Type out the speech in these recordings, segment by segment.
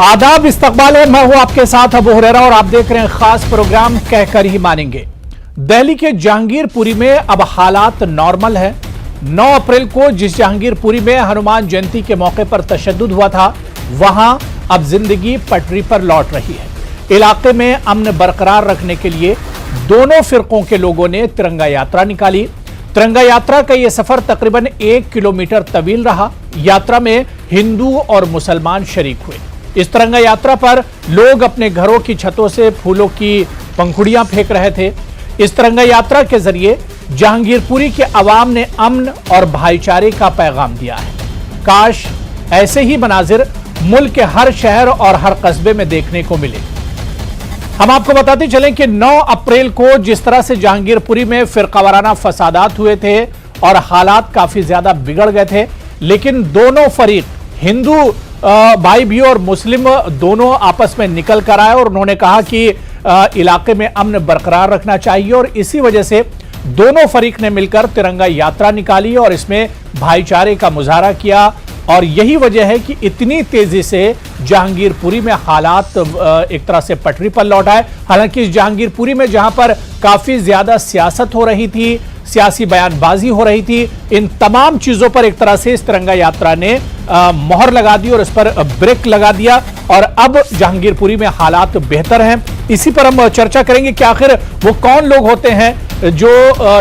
आदाब, इस्तकबाल है। मैं हूं आपके साथ अबू हुरैरा और आप देख रहे हैं खास प्रोग्राम कहकर ही मानेंगे। दिल्ली के जहांगीरपुरी में अब हालात नॉर्मल है। 9 अप्रैल को जिस जहांगीरपुरी में हनुमान जयंती के मौके पर तशद्दुद हुआ था, वहां अब जिंदगी पटरी पर लौट रही है। इलाके में अमन बरकरार रखने के लिए दोनों फिरकों के लोगों ने तिरंगा यात्रा निकाली। तिरंगा यात्रा का यह सफर तकरीबन 1 किलोमीटर तवील रहा। यात्रा में हिंदू और मुसलमान शरीक हुए। इस तिरंगा यात्रा पर लोग अपने घरों की छतों से फूलों की पंखुड़ियां फेंक रहे थे। इस तिरंगा यात्रा के जरिए जहांगीरपुरी के अवाम ने अमन और भाईचारे का पैगाम दिया है। काश ऐसे ही मनाजिर मुल्क के हर शहर और हर कस्बे में देखने को मिले। हम आपको बताते चलें कि 9 अप्रैल को जिस तरह से जहांगीरपुरी में फिरकावाराना फसादात हुए थे और हालात काफी ज्यादा बिगड़ गए थे, लेकिन दोनों फरीक, हिंदू भाई भी और मुस्लिम दोनों आपस में निकल कर आए और उन्होंने कहा कि इलाके में अमन बरकरार रखना चाहिए और इसी वजह से दोनों फरीक ने मिलकर तिरंगा यात्रा निकाली और इसमें भाईचारे का मुजाहरा किया। और यही वजह है कि इतनी तेजी से जहांगीरपुरी में हालात एक तरह से पटरी पर लौट आए। हालांकि इस जहांगीरपुरी में जहां पर काफी ज्यादा सियासत हो रही थी, सियासी बयानबाजी हो रही थी, इन तमाम चीजों पर एक तरह से इस तिरंगा यात्रा ने मोहर लगा दी और इस पर ब्रेक लगा दिया और अब जहांगीरपुरी में हालात बेहतर हैं। इसी पर हम चर्चा करेंगे कि आखिर वो कौन लोग होते हैं जो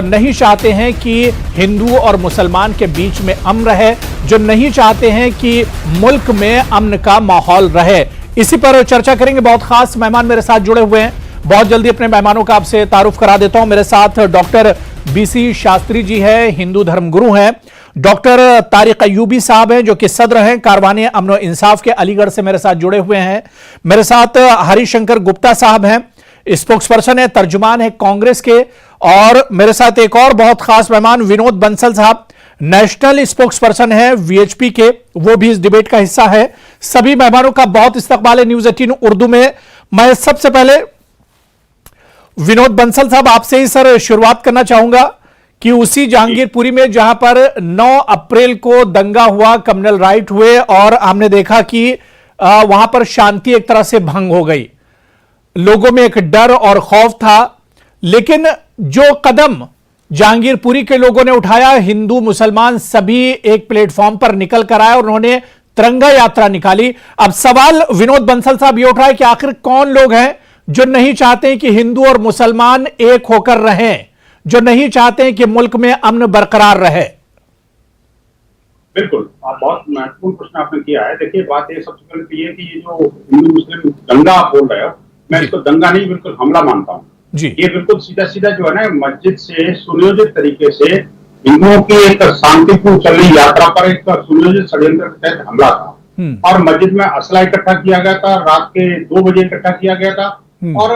नहीं चाहते हैं कि हिंदू और मुसलमान के बीच में अमन रहे, जो नहीं चाहते हैं कि मुल्क में अमन का माहौल रहे। इसी पर चर्चा करेंगे। बहुत खास मेहमान मेरे साथ जुड़े हुए हैं। बहुत जल्दी अपने मेहमानों का आपसे तारुफ करा देता हूं। मेरे साथ डॉक्टर बीसी शास्त्री जी हैं, हिंदू धर्मगुरु हैं। डॉक्टर तारिक अयूबी साहब हैं जो कि सदर हैं कारवाने अमन और इंसाफ के, अलीगढ़ से मेरे साथ जुड़े हुए हैं। मेरे साथ हरिशंकर गुप्ता साहब हैं, स्पोक्सपर्सन है, तर्जुमान है कांग्रेस के। और मेरे साथ एक और बहुत खास मेहमान विनोद बंसल साहब, नेशनल स्पोक्सपर्सन है वीएचपी के, वो भी इस डिबेट का हिस्सा है। सभी मेहमानों का बहुत इस्तकबाल है न्यूज 18 उर्दू में। मैं सबसे पहले विनोद बंसल साहब आपसे ही सर शुरुआत करना चाहूंगा कि उसी जहांगीरपुरी में जहां पर 9 अप्रैल को दंगा हुआ, कम्युनल राइट हुए और हमने देखा कि वहां पर शांति एक तरह से भंग हो गई, लोगों में एक डर और खौफ था। लेकिन जो कदम जहांगीरपुरी के लोगों ने उठाया, हिंदू मुसलमान सभी एक प्लेटफॉर्म पर निकल कर आए और उन्होंने तिरंगा यात्रा निकाली। अब सवाल विनोद बंसल साहब ये उठ रहा है कि आखिर कौन लोग हैं जो नहीं चाहते कि हिंदू और मुसलमान एक होकर रहें, जो नहीं चाहते हैं कि मुल्क में अमन बरकरार रहे? बिल्कुल, आप बहुत महत्वपूर्ण प्रश्न आपने किया है। देखिए, बात ये सबसे पहले तो ये कि ये जो हिंदू मुस्लिम दंगा आप बोल रहे हो, मैं इसको दंगा नहीं बिल्कुल हमला मानता हूँ जी। ये बिल्कुल सीधा सीधा जो है ना, मस्जिद से सुनियोजित तरीके से हिंदुओं की एक शांतिपूर्ण चल रही यात्रा पर एक सुनियोजित षड्यंत्र के तहत हमला था और मस्जिद में असला इकट्ठा किया गया था, रात के 2 बजे इकट्ठा किया गया था और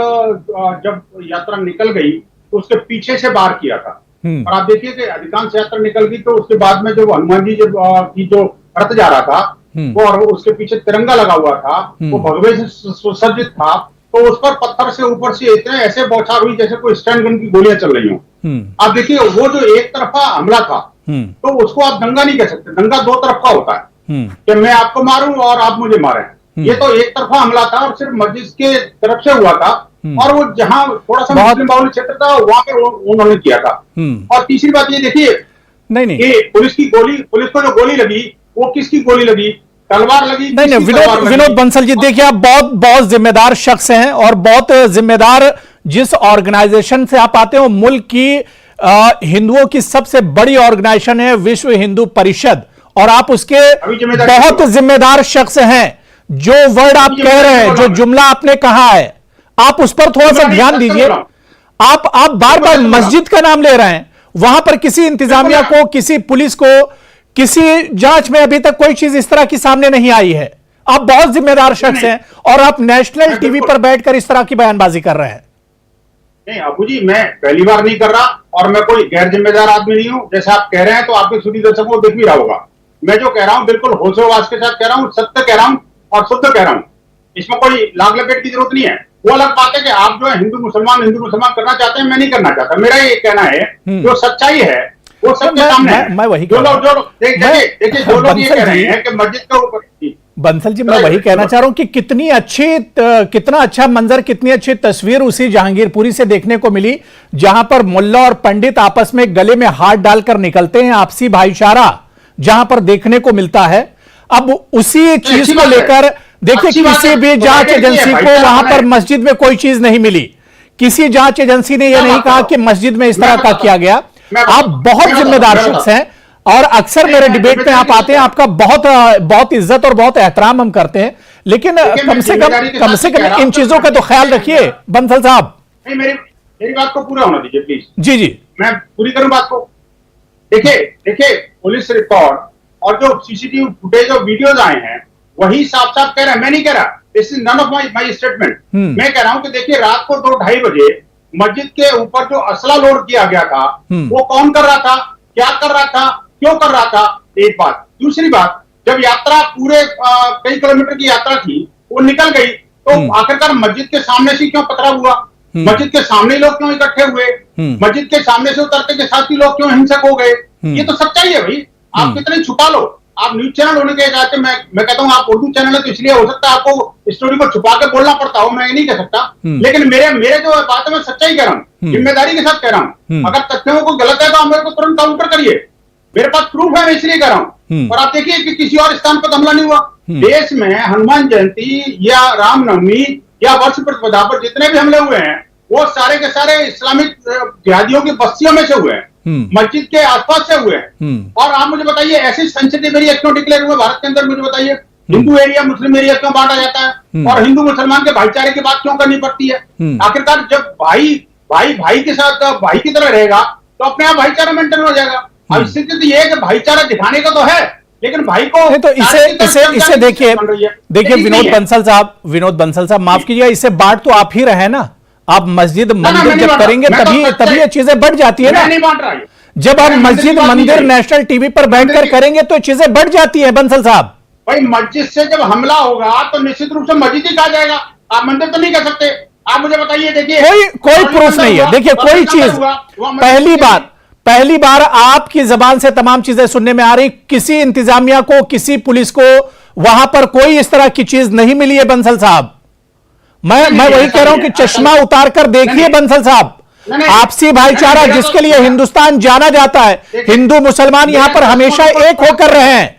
जब यात्रा निकल गई तो उसके पीछे से वार किया था। और आप देखिए कि अधिकांश यात्रा निकल गई तो उसके बाद में जो हनुमान जी की जो रथ जा रहा था वो और उसके पीछे तिरंगा लगा हुआ था, वो भगवे से सुसज्जित था, तो उस पर पत्थर से ऊपर से इतने ऐसे बौछार हुई जैसे कोई स्टैंड गन की गोलियां चल रही हो। आप देखिए, वो जो एक तरफा हमला था तो उसको आप दंगा नहीं कह सकते। दंगा 2 तरफ का होता है कि मैं आपको मारूं और आप मुझे मारें। ये तो एक तरफा हमला था और सिर्फ मस्जिद के तरफ से हुआ था और वो जहां थोड़ा सा मुस्लिम बाहुल्य क्षेत्र था वहां पर उन्होंने किया था। और तीसरी बात ये देखिए, नहीं पुलिस को जो गोली लगी वो किसकी गोली लगी? तलवार लगी? नहीं, विनोद बंसल जी, देखिए आप बहुत जिम्मेदार शख्स हैं और बहुत जिम्मेदार जिस ऑर्गेनाइजेशन से आप आते हो, मुल्क की हिंदुओं की सबसे बड़ी ऑर्गेनाइजेशन है विश्व हिंदू परिषद, और आप उसके बहुत जिम्मेदार शख्स हैं। जो वर्ड आप कह रहे हैं, जो जुमला आपने कहा है, आप उस पर थोड़ा सा ध्यान दीजिए। आप बार बार मस्जिद का नाम ले रहे हैं, वहां पर किसी इंतजामिया को, किसी पुलिस को, किसी जांच में अभी तक कोई चीज इस तरह की सामने नहीं आई है। आप बहुत जिम्मेदार शख्स हैं और आप नेशनल टीवी पर बैठकर इस तरह की बयानबाजी कर रहे हैं। नहीं अबू जी, मैं पहली बार नहीं कर रहा और मैं कोई गैर जिम्मेदार आदमी नहीं हूं। जैसे आप कह रहे हैं तो आपके सुधी दर्शकों को दिख भी रहा होगा। मैं जो कह रहा हूं बिल्कुल होशोवास के साथ कह रहा हूं, सत्य कह रहा हूं और शुद्ध कह रहा हूं। इसमें कोई लाग लपेट की जरूरत नहीं है। वो अलग बात है कि आप जो है हिंदू मुसलमान करना चाहते हैं, मैं नहीं करना चाहता। मेरा ये कहना है जो सच्चाई है वो सबके सामने है। मैं वही जो लोग देखिए जो लोग ये कह रहे हैं कि मस्जिद के ऊपर बंसल जी, मैं वही कहना चाह रहा हूं कि कितना अच्छा मंजर, कितनी अच्छी तस्वीर उसी जहांगीरपुरी से देखने को मिली, जहां पर मुल्ला और पंडित आपस में गले में हाथ डालकर निकलते हैं, आपसी भाईचारा जहां पर देखने को मिलता है। अब उसी चीज को लेकर देखिए, किसी भी जांच एजेंसी को वहां पर मस्जिद में कोई चीज नहीं मिली, किसी जांच एजेंसी ने यह नहीं कहा कि मस्जिद में इस तरह का किया गया। आप बहुत जिम्मेदार शख्स हैं और अक्सर मेरे डिबेट में आप आते हैं, आपका बहुत इज्जत और बहुत एहतराम हम करते हैं, लेकिन कम से कम इन चीजों का तो ख्याल रखिए बंसल साहब। मेरी बात को पूरा होना दीजिए प्लीज। जी जी, मैं पूरी करूं बात को। देखिए पुलिस रिकॉर्ड और जो सीसीटीवी फुटेज और वीडियोज आए हैं वही साफ साफ कह रहा है, मैं नहीं कह रहा, this is none of my statement. मैं कह रहा हूं कि देखिए, रात को 2-2:30 बजे मस्जिद के ऊपर जो असला लोड किया गया था वो कौन कर रहा था, क्या कर रहा था, क्यों कर रहा था, एक बात। दूसरी बात, जब यात्रा पूरे कई किलोमीटर की यात्रा थी, वो निकल गई, तो आखिरकार मस्जिद के सामने से क्यों पथराव हुआ, मस्जिद के सामने लोग क्यों इकट्ठे हुए, मस्जिद के सामने से उतरते के साथ ही लोग क्यों हिंसक हो गए, ये तो सच्चाई है भाई। आप कितने छुपा लो, आप न्यूज चैनल होने के हिसाब से मैं कहता हूँ आप उर्दू चैनल है, तो इसलिए हो सकता है आपको स्टोरी को छुपा के बोलना पड़ता हो, मैं नहीं कह सकता, लेकिन मेरे जो बात है मैं सच्चाई कह रहा हूँ, जिम्मेदारी के साथ कह रहा हूँ। अगर तथ्यों को गलत है तो आप मेरे को तुरंत काउंटर करिए, मेरे पास प्रूफ है, मैं इसलिए कह रहा हूँ। और आप देखिए कि किसी और स्थान पर हमला नहीं हुआ। देश में हनुमान जयंती या रामनवमी या वर्ष प्रतिपदा पर जितने भी हमले हुए हैं वो सारे के सारे इस्लामिक जिहादियों की बस्तियों में से हुए हैं, मस्जिद के आसपास से हुए हैं। और आप मुझे बताइए, ऐसे सेंसिटिव एरिया क्यों डिक्लेयर हुए भारत के अंदर, मुझे बताइए। हिंदू एरिया मुस्लिम एरिया क्यों बांटा जाता है और हिंदू मुसलमान के भाईचारे की बात क्यों करनी पड़ती है? आखिरकार जब भाई के साथ भाई की तरह रहेगा तो अपने आप भाईचारा मेंटेन हो जाएगा। अब स्थिति तो ये है कि भाईचारा दिखाने का तो है, लेकिन भाई को तो इसे देखिए विनोद बंसल साहब माफ कीजिएगा, इससे बांट तो आप ही रहे ना। आप मस्जिद मंदिर जब करेंगे तभी ये चीजें बढ़ जाती है ना। नहीं बांट रहा, जब आप मस्जिद मंदिर नेशनल टीवी पर बैठकर करेंगे तो चीजें बढ़ जाती है बंसल साहब। भाई मस्जिद से जब हमला होगा तो निश्चित रूप से मस्जिद ही कहा जाएगा, आप मंदिर तो नहीं कह सकते। आप मुझे बताइए, देखिए कोई प्रूफ नहीं है। देखिए कोई चीज, पहली बार आपकी जबान से तमाम चीजें सुनने में आ रही, किसी इंतजामिया को, किसी पुलिस को वहां पर कोई इस तरह की चीज नहीं मिली है बंसल साहब। मैं वही कह रहा हूं कि चश्मा उतार कर देखिए बंसल साहब, आपसी भाईचारा जिसके लिए हिंदुस्तान जाना जाता है, हिंदू मुसलमान यहां पर हमेशा एक होकर रहे हैं।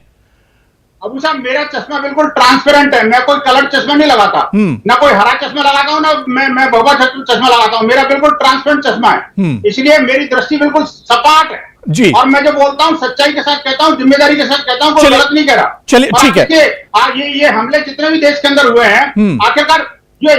अबू साहब, मेरा चश्मा बिल्कुल ट्रांसपेरेंट है, मैं कोई कलर चश्मा नहीं लगाता, ना कोई हरा चश्मा लगाता हूँ, ना मैं भगवा चश्मा लगाता हूँ, मेरा बिल्कुल ट्रांसपेरेंट चश्मा है, इसलिए मेरी दृष्टि बिल्कुल सपाट है जी। और मैं जो बोलता हूँ सच्चाई के साथ कहता हूँ, जिम्मेदारी के साथ कहता हूँ, कोई गलत नहीं कह रहा। चलिए ठीक है। ये हमले जितने भी देश के अंदर हुए हैं, आखिरकार ये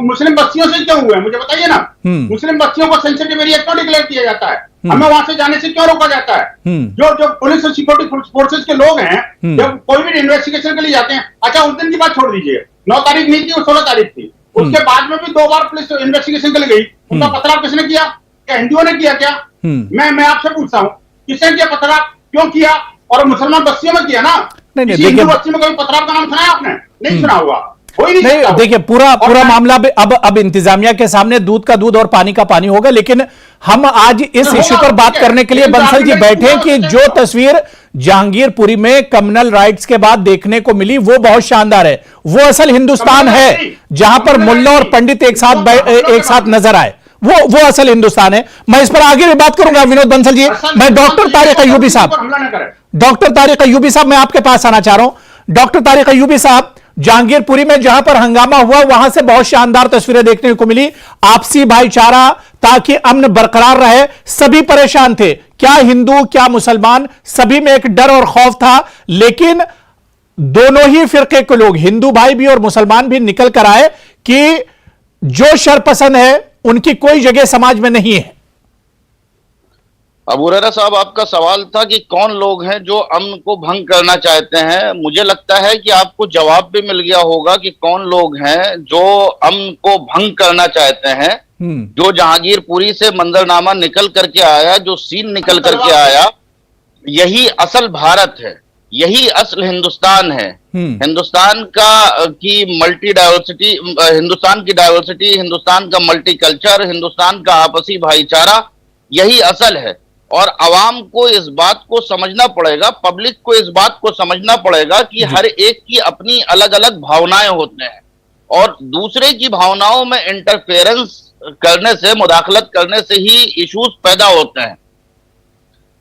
मुस्लिम बस्तियों से क्यों हुए, मुझे बताइए ना। मुस्लिम बस्तियों को सेंसिटिव एरिया क्यों डिक्लेयर किया जाता है, हमें वहां से जाने से क्यों रोका जाता है? जो पुलिस और सिक्योरिटी फोर्सेस के लोग हैं, जब कोई भी इन्वेस्टिगेशन के लिए जाते हैं, अच्छा उस दिन की बात छोड़ दीजिए, 9 तारीख नहीं थी, वो 16 तारीख थी, उसके बाद में भी 2 बार पुलिस इन्वेस्टिगेशन के लिए गई, उनका पथराव किसने किया? क्या हिंदुओं ने किया क्या? मैं आपसे पूछता हूँ, किसने किया पथराव, क्यों किया? और मुसलमान बस्तियों में किया ना। हिंदू बस्ती में कभी पथराव का नाम सुना है आपने? नहीं सुना होगा। नहीं, देखिए पूरा मामला अब इंतजामिया के सामने दूध का दूध और पानी का पानी होगा, लेकिन हम आज इस इश्यू पर बात करने के लिए बंसल जी बैठे कि जो तस्वीर जहांगीरपुरी में कम्युनल राइट्स के बाद देखने को मिली वो बहुत शानदार है। वो असल हिंदुस्तान है जहां पर मुल्ला और पंडित एक साथ नजर आए, वो असल हिंदुस्तान है। मैं इस पर आगे भी बात करूंगा विनोद बंसल जी। मैं डॉक्टर तारिक अय्यूबी साहब मैं आपके पास आना चाह रहा हूं। डॉक्टर तारिक अय्यूबी साहब, जहांगीरपुरी में जहां पर हंगामा हुआ वहां से बहुत शानदार तस्वीरें देखने को मिली, आपसी भाईचारा, ताकि अमन बरकरार रहे। सभी परेशान थे, क्या हिंदू क्या मुसलमान, सभी में एक डर और खौफ था, लेकिन दोनों ही फिरके के लोग, हिंदू भाई भी और मुसलमान भी निकल कर आए कि जो शरपसंद है उनकी कोई जगह समाज में नहीं है। अबू हुरैरा साहब, आपका सवाल था कि कौन लोग हैं जो अमन को भंग करना चाहते हैं। मुझे लगता है कि आपको जवाब भी मिल गया होगा कि कौन लोग हैं जो अमन को भंग करना चाहते हैं। जो जहांगीरपुरी से मंजरनामा निकल करके आया, जो सीन निकल करके आया, यही असल भारत है, यही असल हिंदुस्तान है। हिंदुस्तान की मल्टी डाइवर्सिटी, हिंदुस्तान की डाइवर्सिटी, हिंदुस्तान का मल्टी कल्चर, हिंदुस्तान का आपसी भाईचारा, यही असल है। और आवाम को इस बात को समझना पड़ेगा, पब्लिक को इस बात को समझना पड़ेगा कि हर एक की अपनी अलग अलग भावनाएं होते हैं और दूसरे की भावनाओं में इंटरफेरेंस करने से, मुदाखलत करने से ही इश्यूज पैदा होते हैं।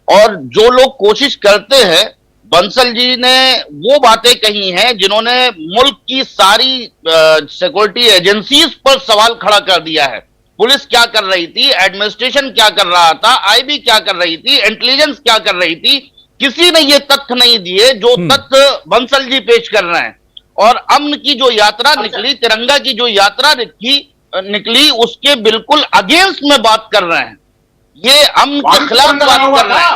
और जो लोग कोशिश करते हैं, बंसल जी ने वो बातें कही हैं जिन्होंने मुल्क की सारी सिक्योरिटी एजेंसीज पर सवाल खड़ा कर दिया है। पुलिस क्या कर रही थी, एडमिनिस्ट्रेशन क्या कर रहा था, आईबी क्या कर रही थी, इंटेलिजेंस क्या कर रही थी, किसी ने ये तथ्य नहीं दिए जो तथ्य बंसल जी पेश कर रहे हैं। और अमन की जो यात्रा निकली, तिरंगा की जो यात्रा निकली, उसके बिल्कुल अगेंस्ट में बात कर रहे हैं, ये अमन के खिलाफ बात कर रहे हैं।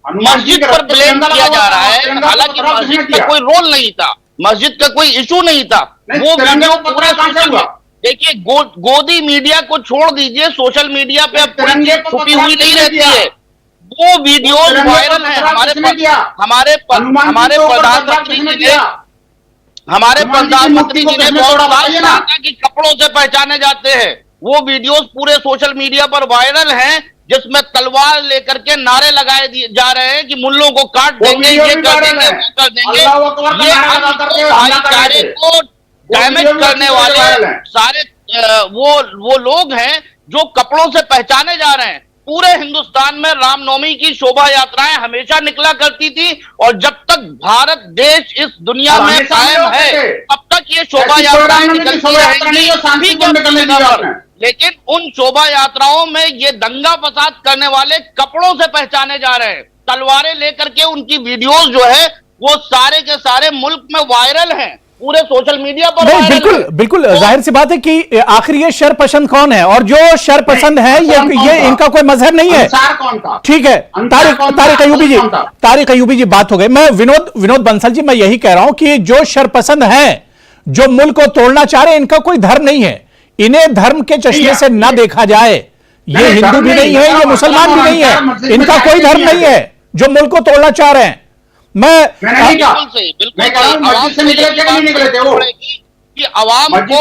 मस्जिद पर ब्लेम किया जा रहा है, हालांकि मस्जिद का कोई रोल नहीं था, मस्जिद का कोई इशू नहीं था। वो वीडियो पूरा सोशल, देखिए गोदी मीडिया को छोड़ दीजिए, सोशल मीडिया पे अब पूरी चीज छुपी हुई नहीं रहती है। वो वीडियोस वायरल है। हमारे प्रधानमंत्री जी ने बहुत बात कहा कि कपड़ों से पहचाने जाते हैं। वो वीडियोस पूरे सोशल मीडिया पर वायरल हैं, जिसमें तलवार लेकर के नारे लगाए जा रहे हैं कि मुल्लों को काट देंगे, ये कर देंगे, वो कर देंगे। ये भाईचारे को डैमेज करने वाले सारे वो लोग हैं जो कपड़ों से पहचाने जा रहे हैं। पूरे हिंदुस्तान में रामनवमी की शोभा यात्राएं हमेशा निकला करती थी और जब तक भारत देश इस दुनिया में कायम है तब तक ये शोभा यात्राएं निकलती रहेंगी। लेकिन उन शोभा यात्राओं में ये दंगा फसाद करने वाले कपड़ों से पहचाने जा रहे हैं। तलवारें लेकर के उनकी वीडियोस जो है वो सारे के सारे मुल्क में वायरल हैं, पूरे सोशल मीडिया पर। बिल्कुल बिल्कुल जाहिर सी बात है कि आखिर ये शरपसंद कौन है, और जो शरपसंद है ये इनका कोई मजहब नहीं है। ठीक है, तारिक अयूबी जी बात हो गई। मैं विनोद बंसल जी, मैं यही कह रहा हूं कि जो शरपसंद है, जो मुल्क को तोड़ना चाह रहे हैं, इनका कोई धर्म नहीं है। इन्हें धर्म के चश्मे से ना देखा जाए। ये हिंदू भी नहीं है, ये मुसलमान भी नहीं है, इनका कोई धर्म नहीं है जो मुल्क को तोड़ना चाह रहे हैं। मैं मस्जिद से निकले थे नहीं निकले थे वो कि आवाम को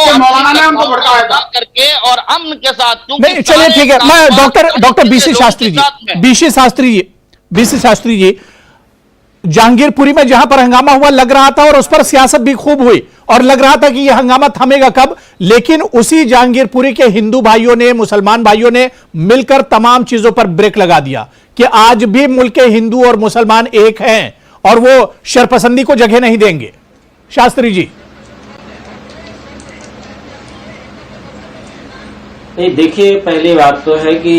भड़काया करके और अमन के साथ। नहीं, चलिए ठीक है। मैं डॉक्टर बीसी शास्त्री जी जहांगीरपुरी में जहां पर हंगामा हुआ, लग रहा था, और उस पर सियासत भी खूब हुई और लग रहा था कि यह हंगामा थमेगा कब, लेकिन उसी जहांगीरपुरी के हिंदू भाइयों ने, मुसलमान भाइयों ने मिलकर तमाम चीजों पर ब्रेक लगा दिया कि आज भी मुल्क के हिंदू और मुसलमान एक हैं और वो शरपसंदी को जगह नहीं देंगे। शास्त्री जी। नहीं, देखिए, पहली बात तो है कि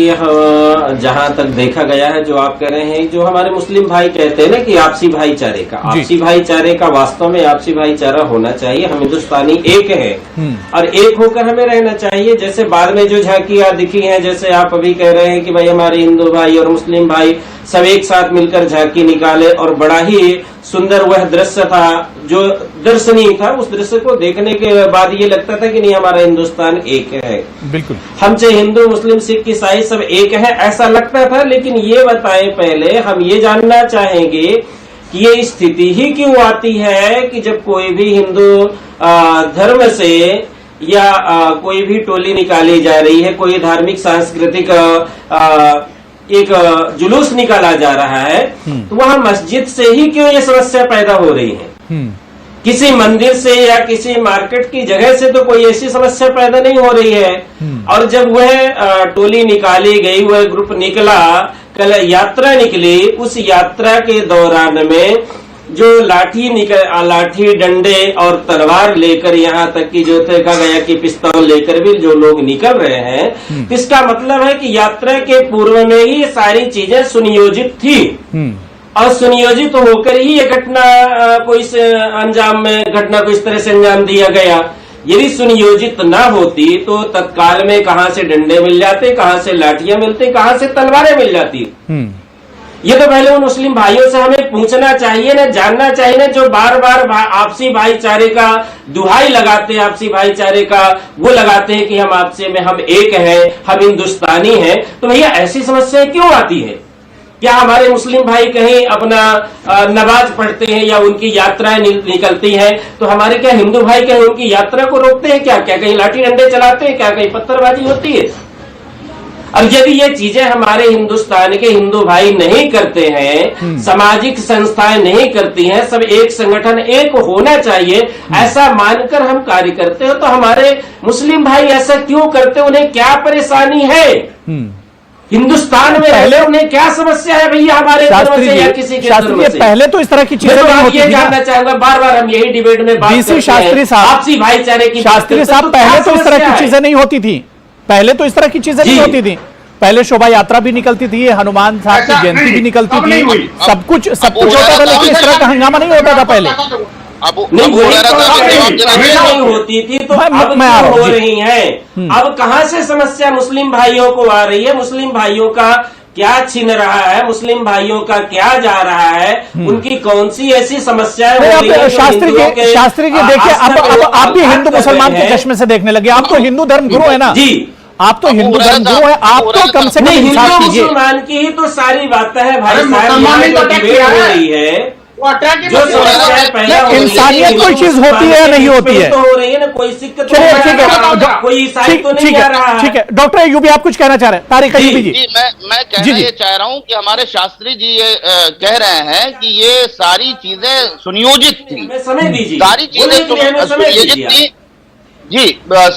जहां तक देखा गया है, जो आप कह रहे हैं, जो हमारे मुस्लिम भाई कहते हैं ना कि आपसी भाईचारे का वास्तव में आपसी भाईचारा होना चाहिए। हम हिंदुस्तानी एक हैं और एक होकर हमें रहना चाहिए। जैसे बाद में जो झांकियां दिखी हैं, जैसे आप अभी कह रहे हैं कि भाई हमारे हिंदू भाई और मुस्लिम भाई सब एक साथ मिलकर झांकी निकाले और बड़ा ही सुंदर वह दृश्य था, जो दर्शनीय था। उस दृश्य को देखने के बाद ये लगता था कि नहीं, हमारा हिंदुस्तान एक है। बिल्कुल, हम चाहे हिंदू, मुस्लिम, सिख, ईसाई सब एक है, ऐसा लगता था। लेकिन ये बताएं, पहले हम ये जानना चाहेंगे कि ये स्थिति ही क्यों आती है कि जब कोई भी हिंदू धर्म से या कोई भी टोली निकाली जा रही है, कोई धार्मिक सांस्कृतिक एक जुलूस निकाला जा रहा है, तो वहां मस्जिद से ही क्यों ये समस्या पैदा हो रही है? किसी मंदिर से या किसी मार्केट की जगह से तो कोई ऐसी समस्या पैदा नहीं हो रही है। और जब वह टोली निकाली गई, वह ग्रुप निकला, कल यात्रा निकली, उस यात्रा के दौरान में जो लाठी डंडे और तलवार लेकर, यहाँ तक कि जो देखा गया कि पिस्तौल लेकर भी जो लोग निकल रहे हैं, इसका मतलब है कि यात्रा के पूर्व में ही ये सारी चीजें सुनियोजित थी और सुनियोजित होकर ही ये घटना को इस तरह से अंजाम दिया गया। यदि सुनियोजित ना होती तो तत्काल में कहां से डंडे मिल जाते, कहां से लाठियां मिलती, कहां से तलवारें मिल जाती। ये तो पहले उन मुस्लिम भाइयों से हमें पूछना चाहिए ना, जानना चाहिए ना, जो बार बार आपसी भाईचारे का दुहाई लगाते हैं, आपसी भाईचारे का वो लगाते हैं कि हम आपसे में हम एक हैं, हम हिंदुस्तानी हैं। तो भैया ऐसी समस्याएं क्यों आती है? क्या हमारे मुस्लिम भाई कहीं अपना नमाज पढ़ते हैं या उनकी यात्राएं निकलती हैं, तो हमारे क्या हिंदू भाई कहीं उनकी यात्रा को रोकते हैं? क्या कहीं लाठी डंडे चलाते हैं? क्या कहीं पत्थरबाजी होती है? अब यदि ये चीजें हमारे हिंदुस्तान के हिंदू भाई नहीं करते हैं, सामाजिक संस्थाएं नहीं करती हैं, सब एक संगठन एक होना चाहिए ऐसा मानकर हम कार्य करते हो, तो हमारे मुस्लिम भाई ऐसा क्यों करते, उन्हें क्या परेशानी है? हिंदुस्तान में पहले उन्हें क्या समस्या है भैया हमारे धर्म से या किसी के धर्म से? पहले तो इस तरह की चीजें नहीं होती थी। जानना चाहूंगा, बार बार हम यही डिबेट में बात करते हैं, शास्त्री साहब, आपसी भाईचारे की। शास्त्री साहब, पहले तो इस तरह की चीजें नहीं होती थी, पहले तो इस तरह की चीजें नहीं होती थी। पहले शोभा यात्रा भी निकलती थी, हनुमान साहब की जयंती भी निकलती थी, सब कुछ होता था, लेकिन इस तरह का हंगामा नहीं होता था पहले। नहीं होती थी तो अब क्यों हो रही है? अब कहां से समस्या मुस्लिम भाइयों को आ रही है? मुस्लिम भाइयों का क्या छिन रहा है? मुस्लिम भाइयों का क्या जा रहा है? उनकी कौन सी ऐसी समस्याएं हो रही है? शास्त्री जी देखिए, अब आप भी हिंदू मुसलमान के चश्मे से देखने लगे। आप तो हिंदू धर्म गुरु है ना जी, आप तो हिंदू धर्म गुरु है, आप तो कम से कम हिंदू मुसलमान की ही तो सारी बातें हैं भाई साहब, जो डिबेट हो रही है, जो समस्याएं पहले इंसानियत कोई चीज होती है या नहीं होती है, तो हो रही है ना, कोई सिक्का तो कोई ईसाई तो नहीं आ रहा है। ठीक है डॉक्टर अय्यूबी, आप कुछ कहना चाह रहे हैं? तारिक अय्यूबी जी। मैं कहना ये चाह रहा हूं कि हमारे शास्त्री जी ये कह रहे हैं कि ये सारी चीजें सुनियोजित थी, समय दीजिए, सारी चीजें सुनियोजित थी जी,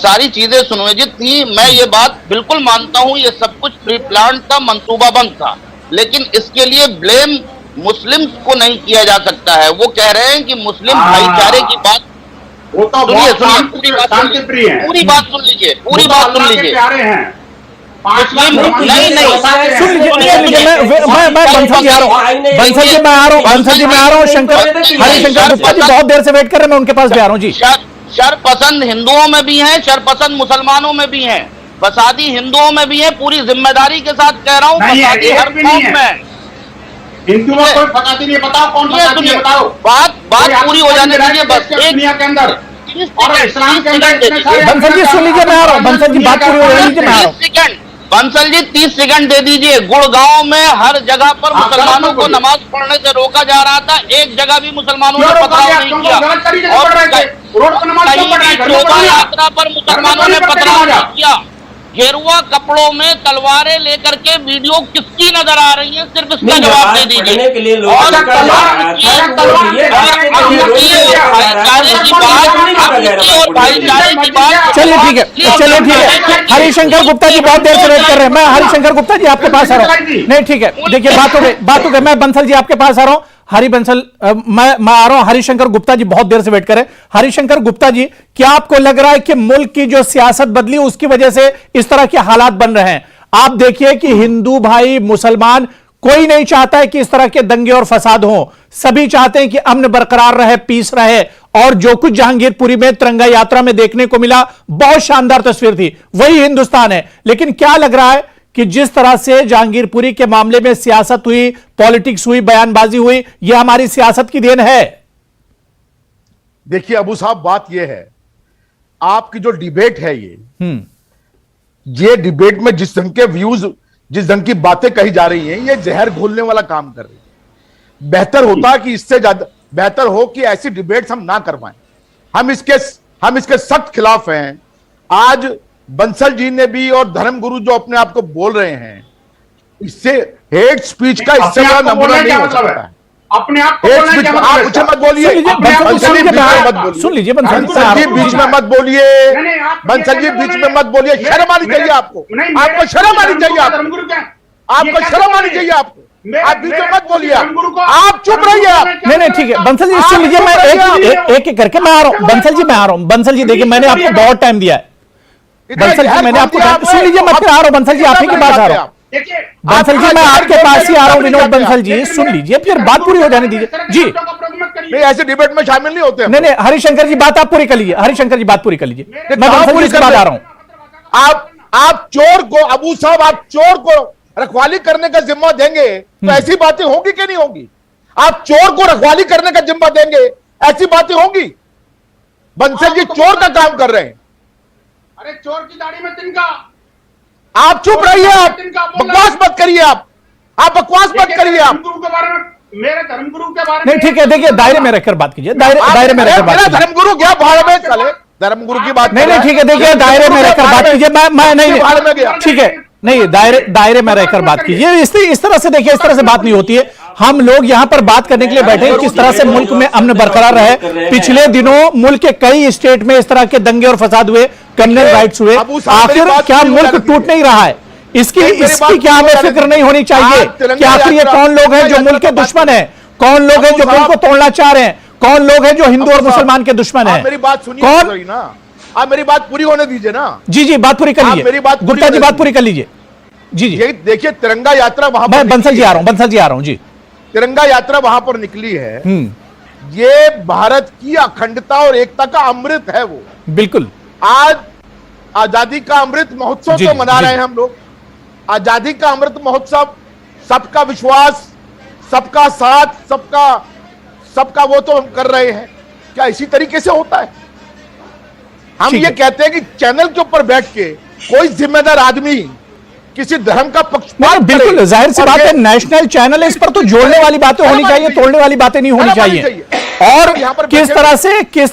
सारी चीजें सुनियोजित थी। मैं ये बात बिल्कुल मानता हूं, ये सब कुछ प्री प्लान था, मंसूबाबंद था, लेकिन इसके लिए ब्लेम मुस्लिम्स को नहीं किया जा सकता है। वो कह रहे हैं कि मुस्लिम भाईचारे की बात, वो तो सुनिए पूरी बात सुन लीजिए, पूरी बात सुन लीजिए। मैं बंसल जी आ रहा हूँ, बंसल जी मैं आ रहा हूँ, हरिशंकर गुप्ता जी बहुत देर से वेट कर रहे हैं, मैं उनके पास भी आ रहा हूँ जी। शरपसंद हिंदुओं में भी हैं, शरपसंद मुसलमानों में भी हैं, फसादी हिंदुओं में भी है, पूरी जिम्मेदारी के साथ कह रहा हूँ, फसादी हर कौम में। हिंदुओं को फसादी नहीं, बताओ कौन फसादी है, बताओ। बात पूरी हो जाने दीजिए बस। दुनिया के अंदर और इस्लाम के अंदर बंसल जी सुन लीजिए, मैं आ रहा हूँ, बंसल जी बात पूरी हो जाने दीजिए, मैं आ रहा हूँ। बंसल जी 30 सेकंड दे दीजिए। गुड़गांव में हर जगह पर मुसलमानों को नमाज पढ़ने से रोका जा रहा था, एक जगह भी मुसलमानों ने पथराव नहीं किया, और शोभा यात्रा पर मुसलमानों ने पथराव नहीं किया। गेरुआ कपड़ों में तलवारें लेकर के वीडियो किसकी नजर आ रही है, सिर्फ इसका जवाब दे दीजिए। चलिए ठीक है, हरिशंकर गुप्ता जी बहुत देर से वेट कर रहे हैं, मैं हरिशंकर गुप्ता जी आपके पास आ रहा हूँ। नहीं ठीक है, देखिए बात हो गई, मैं बंसल जी आपके पास आ रहा हूँ। मैं आ रहा हूं, हरिशंकर गुप्ता जी बहुत देर से वेट करें। हरिशंकर गुप्ता जी, क्या आपको लग रहा है कि मुल्क की जो सियासत बदली उसकी वजह से इस तरह के हालात बन रहे हैं? आप देखिए कि हिंदू भाई मुसलमान कोई नहीं चाहता है कि इस तरह के दंगे और फसाद हो, सभी चाहते हैं कि अमन बरकरार रहे, पीस रहे। और जो कुछ जहांगीरपुरी में तिरंगा यात्रा में देखने को मिला, बहुत शानदार तस्वीर थी, वही हिंदुस्तान है। लेकिन क्या लग रहा है कि जिस तरह से जहांगीरपुरी के मामले में सियासत हुई, पॉलिटिक्स हुई, बयानबाजी हुई, यह हमारी सियासत की देन है? देखिए अबू साहब, बात यह है, आपकी जो डिबेट है ये डिबेट में जिस ढंग के व्यूज, जिस ढंग की बातें कही जा रही हैं, ये जहर घोलने वाला काम कर रही है। बेहतर होता कि इससे ज्यादा बेहतर हो कि ऐसी डिबेट्स हम ना करवाएं। हम इसके सख्त खिलाफ हैं। आज बंसल जी ने भी, और धर्मगुरु जो अपने आप को बोल रहे हैं, इससे हेट स्पीच का इससे बड़ा नमूना नहीं हो सकता है। अपने आप को आप मुझे मत बोलिए, सुन लीजिए, बंसल जी बीच में मत बोलिए, बंसल जी बीच में मत बोलिए। शर्म आनी चाहिए आपको, आपको शर्म आनी चाहिए, आपको शर्म आनी चाहिए, आपको आप बीच में मत बोलिए, आप चुप रहिए आप। नहीं ठीक है बंसल जी, सुन लीजिए, मैं एक करके मैं आ रहा हूँ। बंसल जी मैं आ रहा हूँ, बंसल जी देखिए, मैंने आपको बहुत टाइम दिया है। बंसल जी मैंने आपको, सुन लीजिए, मैं फिर आ रहा हूँ बंसल जी, आप ही के पास आ रहा हूँ। बंसल जी मैं आपके पास ही आ रहा हूँ, विनोद बंसल जी सुन लीजिए, फिर बात पूरी हो जाने दीजिए जी। नहीं, ऐसे डिबेट में शामिल नहीं होते। नहीं हरिशंकर जी बात आप पूरी कर लीजिए, हरिशंकर जी बात पूरी कर लीजिए, मैं बंसल जी के बाद आ रहा हूँ। आप चोर को, अबू साहब, आप चोर को रखवाली करने का जिम्मा देंगे तो ऐसी बातें होंगी कि नहीं होंगी? आप चोर को रखवाली करने का जिम्मा देंगे, ऐसी बातें होंगी? बंसल जी चोर का काम कर रहे हैं। अरे चोर की दाढ़ी में तिनका। आप चुप रहिए, आप बकवास मत करिए, आप बकवास मत करिए। आप धर्मगुरु के बारे में, मेरे धर्मगुरु के बारे में नहीं ठीक है, देखिए दायरे में रहकर बात कीजिए, दायरे में रहकर बात कीजिए। धर्मगुरु क्या भाड़ में चले, धर्मगुरु की बात नहीं ठीक है, देखिए दायरे में रहकर बात कीजिए। मैं नहीं ठीक है नहीं, दायरे में रहकर बात कीजिए। इस तरह से देखिए, इस तरह से बात नहीं होती है। हम लोग यहां पर बात करने के लिए बैठे हैं किस तरह से मुल्क में अमन बरकरार रहे। पिछले दिनों मुल्क के कई स्टेट में इस तरह के दंगे और फसाद हुए, कम्युनल राइट्स हुए। आखिर क्या मुल्क टूट नहीं रहा है? इसकी क्या हमें फिक्र नहीं होनी चाहिए कि आखिर ये कौन लोग हैं जो मुल्क के दुश्मन है, कौन लोग हैं जो मुल्क को तोड़ना चाह रहे हैं, कौन लोग हैं जो हिंदू और मुसलमान के दुश्मन है? मेरी बात सुनिए कौन? आप मेरी बात पूरी होने दीजिए ना। जी, बात पूरी कर लीजिए। गुप्ता जी, बात पूरी कर लीजिए। जी, देखिए, तिरंगा यात्रा वहां मैं बंसल जी आ रहा हूं जी। तिरंगा यात्रा वहां पर निकली है। ये भारत की अखंडता और एकता का अमृत है। वो बिल्कुल आज आजादी का अमृत महोत्सव तो मना रहे हैं हम लोग। आजादी का अमृत महोत्सव, सबका विश्वास, सबका साथ, सबका वो तो हम कर रहे हैं। क्या इसी तरीके से होता है? हम ये कहते हैं कि चैनल के ऊपर बैठ के कोई जिम्मेदार आदमी किसी धर्म का पक्षपात, बिल्कुल जाहिर सी बात है, नेशनल चैनल है, इस पर तो जोड़ने वाली बातें होनी चाहिए, तोड़ने वाली बातें नहीं होनी चाहिए। और किस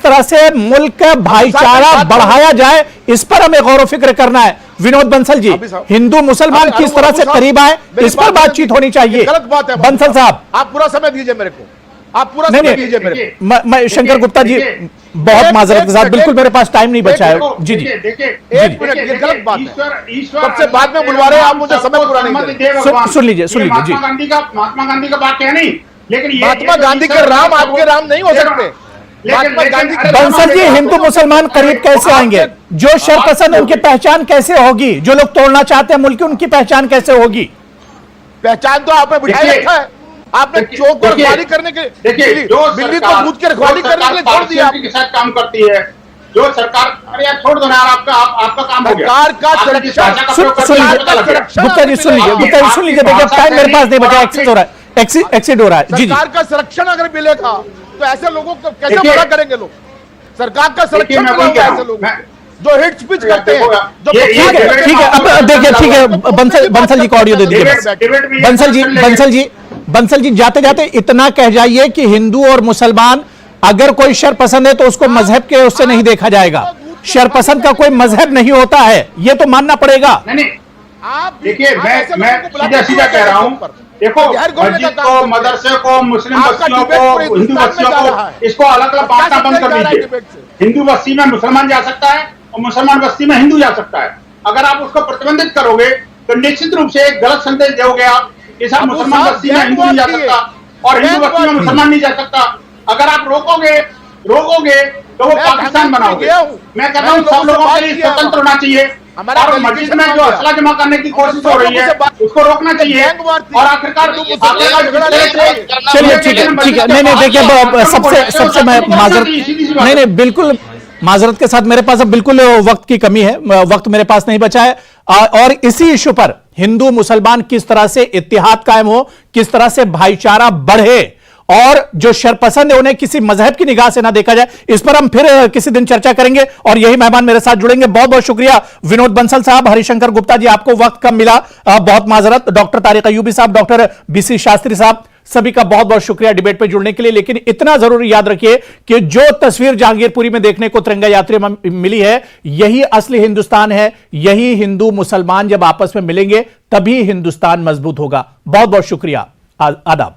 तरह से मुल्क का भाईचारा बढ़ाया जाए, इस पर हमें गौर फिक्र करना है। विनोद बंसल जी, हिंदू मुसलमान किस तरह से करीब आए, इस पर बातचीत होनी चाहिए। गलत बात है बंसल साहब, आप पूरा समय दीजिए मेरे को, आप पूरा समय दीजिए मेरे को। मैं शंकर गुप्ता जी, बहुत माजरत के साथ, बिल्कुल मेरे पास टाइम नहीं बचा है। जी, एक मिनट, ये गलत बात है। सबसे बाद में बुलवा रहे हैं आप, मुझे समय पूरा नहीं दे। सुन लीजिए जी। महात्मा गांधी का वाक्य है नहीं, लेकिन महात्मा गांधी के राम आपके राम नहीं हो सकते। महात्मा गांधी बंसल जी, हिंदू मुसलमान करीब कैसे आएंगे? जो शरपसंद, उनकी पहचान कैसे होगी? जो लोग तोड़ना चाहते हैं मुल्क, उनकी पहचान कैसे होगी? पहचान तो आपने बिठाए रखा है। आपने चौक पर रखवाली करने के, बिल्ली को दूध की रखवाली करने के लिए छोड़ दिया। के साथ काम करती है जो सरकार, अरे यार छोड़ दो ना यार, आपका काम हो गया। सरकार का सुरक्षा, गुप्ता जी सुन लीजिए, देखिए टाइम मेरे पास नहीं बचा, एक्सीड हो रहा है। जी, सरकार का संरक्षण अगर मिलेगा तो ऐसे लोगों को कैसे बड़ा करेंगे लोग? सरकार का संरक्षण मिला हुआ ऐसे लोग जो हिट स्पीच करते हैं। ठीक है, अब देखिए, ठीक है, बंसल जी को ऑडियो दे दीजिए। बंसल जी, जाते जाते इतना कह जाइए कि हिंदू और मुसलमान, अगर कोई शरपसंद है तो उसको मजहब के उससे नहीं देखा जाएगा। शरपसंद का कोई मजहब नहीं होता है, ये तो मानना पड़ेगा। आप देखिए, मैं सीधा कह रहा हूँ, देखो मस्जिद को, मदरसे को, मुस्लिम बस्तियों को, हिंदू बस्तियों को, इसको अलग अलग बांटना बंद कर दीजिए। हिंदू बस्ती में मुसलमान जा सकता है और मुसलमान बस्ती में हिंदू जा सकता है। अगर आप उसको प्रतिबंधित करोगे तो निश्चित रूप से एक गलत संदेश दोगे आप, इस मुसलमान बस्ती में हिंदू नहीं जा सकता और हिंदू बस्ती में मुसलमान नहीं जा सकता। अगर आप रोकोगे तो वो पाकिस्तान बनाओगे। मैं कहता हूँ सब लोगों के लिए स्वतंत्र होना चाहिए, और मस्जिद में जो असला जमा करने की कोशिश हो रही है उसको रोकना चाहिए। और आखिरकार चलिए, ठीक है, नहीं देखिए, सबसे मैं माजरत, नहीं बिल्कुल माजरत के साथ, मेरे पास अब बिल्कुल वक्त की कमी है, वक्त मेरे पास नहीं बचा है। और इसी इश्यू पर हिंदू मुसलमान किस तरह से इत्तेहाद कायम हो, किस तरह से भाईचारा बढ़े, और जो शरपसंद है उन्हें किसी मजहब की निगाह से ना देखा जाए, इस पर हम फिर किसी दिन चर्चा करेंगे। और यही मेहमान मेरे साथ जुड़ेंगे। बहुत बहुत शुक्रिया विनोद बंसल साहब, हरिशंकर गुप्ता जी, आपको वक्त कम मिला, बहुत माजरत। डॉक्टर तारिक अयूबी साहब, डॉक्टर बीसी शास्त्री साहब, सभी का बहुत बहुत शुक्रिया डिबेट पे जुड़ने के लिए। लेकिन इतना जरूर याद रखिए कि जो तस्वीर जहांगीरपुरी में देखने को तिरंगा यात्रा में मिली है, यही असली हिंदुस्तान है। यही हिंदू मुसलमान जब आपस में मिलेंगे तभी हिंदुस्तान मजबूत होगा। बहुत बहुत शुक्रिया, आदाब।